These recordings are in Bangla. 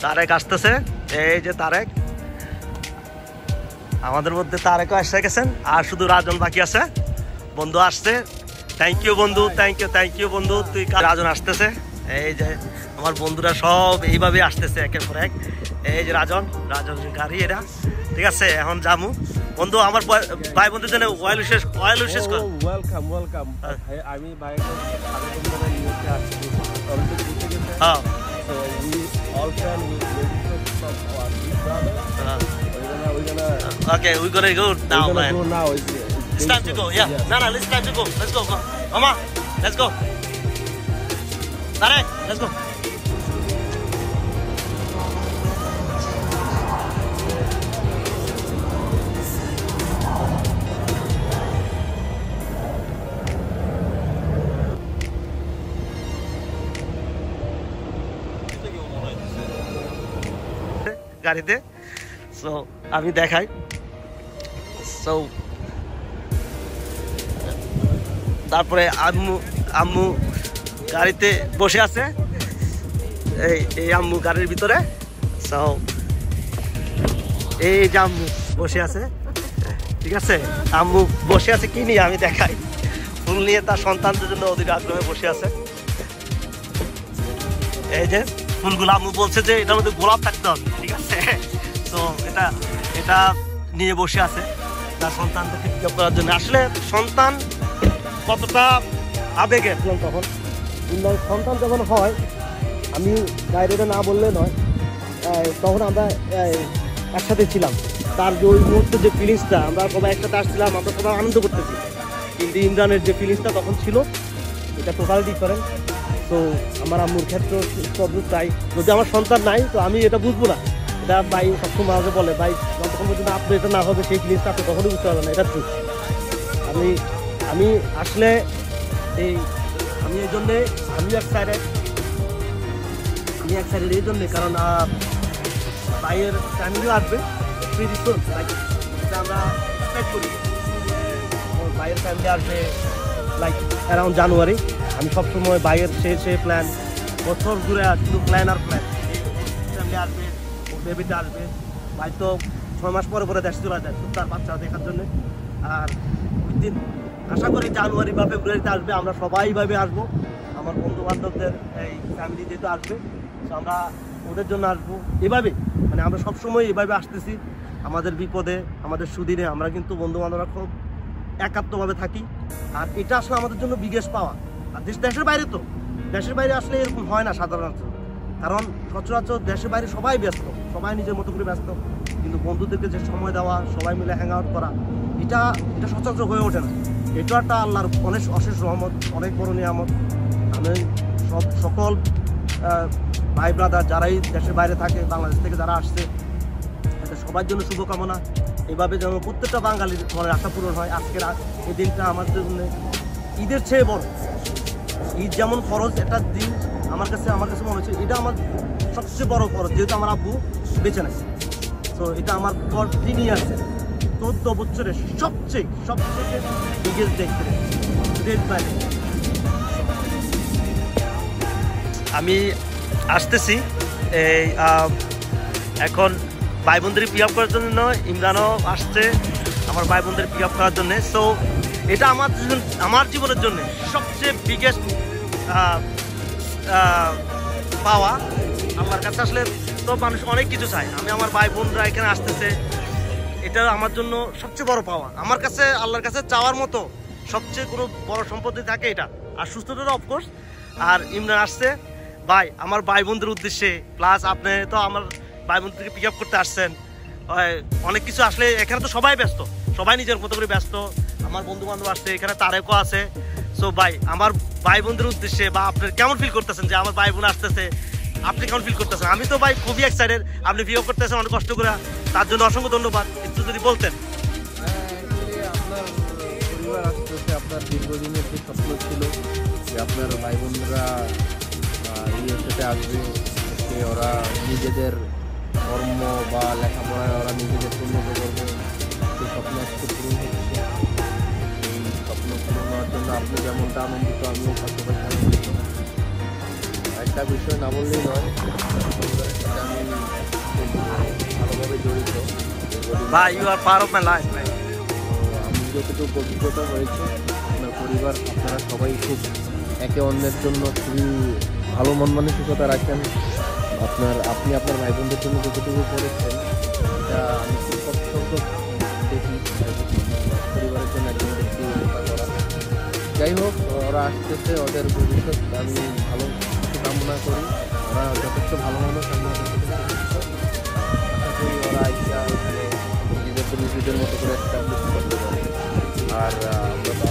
তারেক আসতেছে, এই যে তারেক আমাদের মধ্যে, তারেকও এসে গেছেন, আর শুধু রাজন বাকি আছে। বন্ধু আসছে, থ্যাংক ইউ বন্ধু, থ্যাংক ইউ বন্ধু। তুই রাজন আসতেছে, এই যে আমার বন্ধুরা সব এইভাবে আসতেছে একের পর এক। এই যে রাজন গাড়ি এরা, ঠিক আছে। এখন যামু বন্ধু, আমার ভাই বন্ধুর জন্য ওয়েল উইশেস কর। Welcome welcome. আমি ভাই হ্যাঁ okay, we're gonna go now, man. It's time to go, yeah. No, it's time to go. Let's go, Mama. Let's go. Tarek, let's go. গাড়িতে সো আমি দেখাই। সো তারপরে আম্মু গাড়িতে বসে আছে, এই আম্মু গাড়ির ভিতরে। সো এই যে আম্মু বসে আছে, ঠিক আছে। আম্মু বসে আছে কি নিয়ে আমি দেখাই। ফুল নিয়ে তার সন্তানদের জন্য অধীর আগ্রহে বসে আছে। এই যে ফুলগুলো আম্মু বলছে যে এটার মধ্যে গোলাপ থাকতে হবে, ঠিক আছে। তো এটা নিয়ে বসে আছে তার সন্তানদেরকে পিক আপ করার জন্য। আসলে সন্তান কতটা আবেগের তখন, সন্তান যখন হয়, আমি বাইরেটা না বললে নয়, তখন আমরা একসাথে ছিলাম। তার যে ওই মুহূর্তে যে ফিলিংসটা, আমরা সবাই একসাথে আসছিলাম, আমরা সবাই আনন্দ করতেছি, কিন্তু ইমরানের যে ফিলিংসটা তখন ছিল, এটা টোটাল ডিফারেন্ট। তো আমার আম্মুর ক্ষেত্রে তাই, যদি আমার সন্তান নাই তো আমি এটা বুঝবো না। এটা ভাই সবসময় আমাকে বলে, ভাই যতক্ষণ পর্যন্ত আপনার এটা না হবে সেই জিনিসটা আপনি কখনোই বুঝতে পারবেন না, এটা ঠিক। আমি আসলে আমি এই জন্যে আমি এক্সাইটেড এই জন্যে, কারণ ভাইয়ের ফ্যামিলিও আসবে, আমরা এক্সপেক্ট করি ভাইয়ের ফ্যামিলি আসবে লাইক অ্যারাউন্ড জানুয়ারি। আমি সবসময় বাইরের সে প্ল্যান, বছর জুড়ে শুধু প্ল্যান আর প্ল্যান। ফ্যামিলি আসবে, ওর বেবিটা আসবে, ভাই তো 6 মাস পরে দেশে চলে যায় তার বাচ্চা দেখার জন্য। আর দিন আশা করি জানুয়ারি বা ফেব্রুয়ারিতে আসবে, আমরা সবাইভাবে আসবো। আমার বন্ধু বান্ধবদের এই ফ্যামিলি যেহেতু আসবে, তো আমরা ওদের জন্য আসবো। এভাবে মানে আমরা সবসময় এভাবে আসতেছি। আমাদের বিপদে, আমাদের সুদিনে আমরা কিন্তু বন্ধু বান্ধবরা খুব একাত্মভাবে থাকি। আর এটা আসলে আমাদের জন্য বিগেস্ট পাওয়া। আর দেশের বাইরে আসলে এরকম হয় না সাধারণত, কারণ সচরাচর দেশের বাইরে সবাই ব্যস্ত, সবাই নিজের মতো করে ব্যস্ত, কিন্তু বন্ধুদেরকে যে সময় দেওয়া, সবাই মিলে হ্যাং আউট করা, এটা সচরাচর হয়ে ওঠে না। এটা একটা আল্লাহর অশেষ রহমত, অনেক বড় নিয়ামত। আমি সকল ভাই ব্রাদার যারাই দেশের বাইরে থাকে, বাংলাদেশ থেকে যারা আসছে, সবার জন্য শুভকামনা। এভাবে যেন প্রত্যেকটা বাঙালির মনের আশা পূরণ হয়। আজকের এই দিনটা আমাদের জন্য ঈদের চেয়ে বড়। ঈদ যেমন ফরজ একটা দিন, আমার কাছে মনে হচ্ছে এটা আমার সবচেয়ে বড় ফরজ, যেহেতু আমার আব্বু বেঁচে নেয়। তো এটা আমার পর 3 ইয়ার্সে 14 বছরের সবচেয়ে বিগেস্ট ডেট বাই। আমি আসতেছি এই এখন ভাই বোনদের পিক আপ করার জন্য। ইমরানও আসছে আমার ভাই বোনদের পিক আপ করার জন্য। সো এটা আমার জীবনের জন্য সবচেয়ে বিগেস্ট পাওয়া আমার কাছে। আসলে তো মানুষ অনেক কিছু চায়, আমি আমার ভাই বোনরা এখানে আসতেছে, এটা আমার জন্য সবচেয়ে বড় পাওয়া। আমার কাছে আল্লাহর কাছে চাওয়ার মতো সবচেয়ে কোনো বড় সম্পত্তি থাকে এটা, আর সুস্থতা অফকোর্স। আর ইমরান আসছে ভাই আমার ভাই বোনদের উদ্দেশ্যে, প্লাস আপনি তো আমার ভাই বোনদেরকে পিক আপ করতে আসছেন। অনেক কিছু আসলে এখানে তো সবাই ব্যস্ত, সবাই নিজের মতো করে ব্যস্ত। আমার বন্ধু বান্ধব আসছে, এখানে তারেকও আছে। সো ভাই আমার ভাই বোনদের উদ্দেশ্যে, বা আপনার কেমন ফিল করতেছেন যে আমার ভাই বোন আসতেছে, আপনি কেমন ফিল করতেছেন? আমি তো ভাই খুবই এক্সাইটেড, আপনি পিক আপ করতেছেন অনেক কষ্ট করে, তার জন্য অসংখ্য ধন্যবাদ। একটু যদি বলতেন। আপনার পরিবার আসতেছে, আপনার দীর্ঘদিনের যে স্বপ্ন ছিল যে আপনার ভাই বোনরা ইউএসএতে আসবে, ওরা নিজেদের কর্ম বা লেখাপড়ায় ওরা নিজেদের উন্নত করবে, সেই স্বপ্ন আজকে পূরণ হচ্ছে। এই স্বপ্ন পূরণ হওয়ার জন্য আপনি যেমনটা আনন্দিত, আমিও পাশাপাশি আনন্দিত। একটা বিষয় না বললেই নয়, সাথে আমি খুব ভালোভাবে জড়িত। ভাই you are part of my life. আমি যতটুকু অভিজ্ঞতা হয়েছে, আপনার পরিবার আপনারা সবাই খুব একে অন্যের জন্য খুবই ভালো মন মানসিকতা রাখেন। আপনি আপনার ভাই বোনদের জন্য যতটুকু করেছেন এটা আমি খুব কষ্ট দেখি পরিবারের জন্য একজন ব্যক্তি করা। যাই হোক, ওরা আসতেছে, ওদের ভবিষ্যৎ আমি ভালো কামনা করি। ওরা যথেষ্ট ভালো মানুষ, আমি আশা করি ওরা ইচ্ছা এখানে নিজেদের মতো করে এস্টাবলিশ করতে পারে। আর আমরা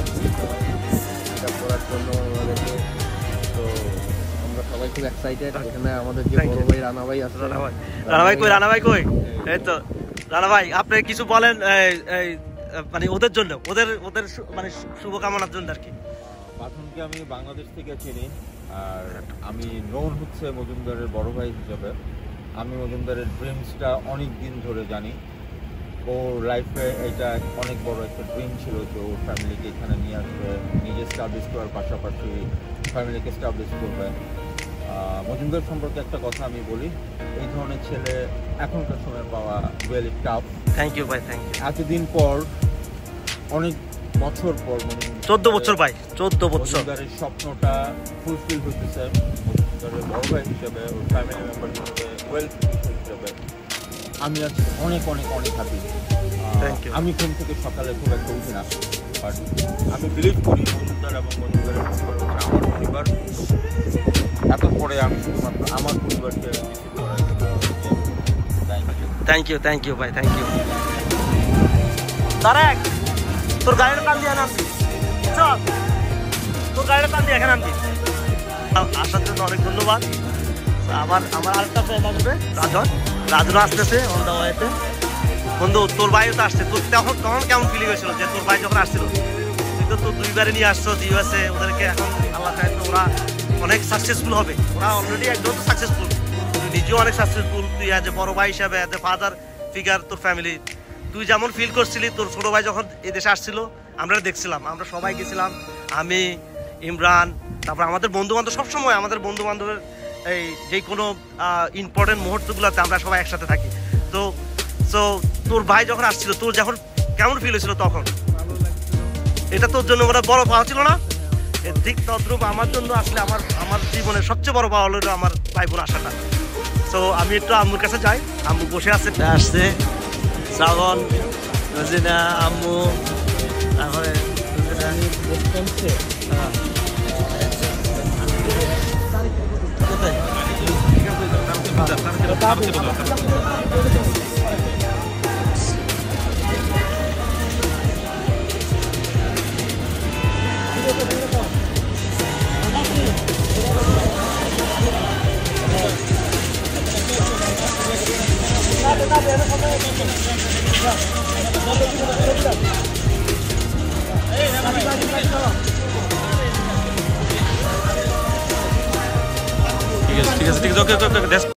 এটা করার জন্য আমাদেরকে, তো আমরা সবাই খুব এক্সাইটেড। এখানে আমাদের যে বড় ভাই রানা ভাই আছে। রানা ভাই কই? এই তো রানা ভাই, আপনি কিছু বলেন মানে ওদের জন্য, ওদের মানে শুভকামনার জন্য আর কি। পাথনকে আমি বাংলাদেশ থেকে চিনি, আর আমি নোন হচ্ছে মজুমদারের বড় ভাই হিসেবে। আমি মজুমদারের ড্রিমসটা অনেক দিন ধরে জানি। ওর লাইফে এটা অনেক বড় একটা ড্রিম ছিল যে ওর ফ্যামিলিকে এখানে নিয়ে আসবে, নিজে স্টাবলিশ করার পাশাপাশি ফ্যামিলিকে স্টাবলিশ করবে। মজুমদার সম্পর্কে একটা কথা আমি বলি, এই ধরনের ছেলে এখনকার সময় পাওয়া রিয়েলি টাফ। থ্যাংক ইউ ভাই, থ্যাংক ইউ। এতদিন পর, অনেক বছর পর, 14 বছর ভাই, 14 বছর মজুমদারের স্বপ্নটা ফুলফিল হইতেছে। মজুমদারের বড় ভাই হিসেবে, ওর ফ্যামিলি মেম্বার হিসেবে, ওয়েল হিসেবে আমি আজকে অনেক অনেক অনেক হ্যাপি। আমি ঘুম থেকে সকালে খুব একটা উঠি না, বাট আমি বিলিভ করি মজুমদার এবং মজুমদারের পরিবার হচ্ছে আমার পরিবার। এত পরে আমি শুধুমাত্র আমার পরিবারকে থ্যাংক ইউ ভাই, থ্যাংক ইউ। তারেক, তোর গাড়িটা টান দিয়ে নামবি, চল তোর গাড়িটা টান দিয়ে এখানে নামবি। আসার জন্য অনেক ধন্যবাদ। আমার আরেকটা ফ্রেন্ড আসবে, রাজন আসতেছে অন দা ওয়েতে। বন্ধু, তোর ভাইও তো আসছে। তোর তখন কেমন ফিলিং হয়েছিল যে তোর ভাই যখন আসছিল? তুই তো তোর দুইবারে নিয়ে আসছো ইউএসএ। ওদেরকে এখন আল্লাহ চায় তো ওরা অনেক সাকসেসফুল হবে। ওরা অলরেডি একদম তো সাকসেসফুল, তুই নিজেও অনেক সাকসেসফুল। তুই অ্যাজ এ বড় ভাই হিসাবে, অ্যাজ এ ফাদার ফিগার তোর ফ্যামিলি, তুই যেমন ফিল করছিলি তোর ছোটো ভাই যখন এই দেশে আসছিল, আমরা দেখছিলাম, আমরা সবাই গেছিলাম, আমি, ইমরান, তারপর আমাদের বন্ধু বান্ধব। সবসময় আমাদের বন্ধু বান্ধবের এই যে কোনো ইম্পর্টেন্ট মুহূর্তগুলোতে আমরা সবাই একসাথে থাকি। তো তোর ভাই যখন আসছিল, তোর যখন কেমন ফিল হয়েছিল তখন? এটা তোর জন্য মানে বড় পাওয়া ছিল না? ঠিক তদ্রুপ আমার জন্য আসলে আমার জীবনের সবচেয়ে বড় পাওয়া হলো আমার ভাই বোন আসাটা। তো আমি একটু আম্মুর কাছে যাই, আম্মু বসে আছে, আসছে শ্রাবণ, রোজিনা, আম্মু, তারপরে ঠিক আছে, ওকে।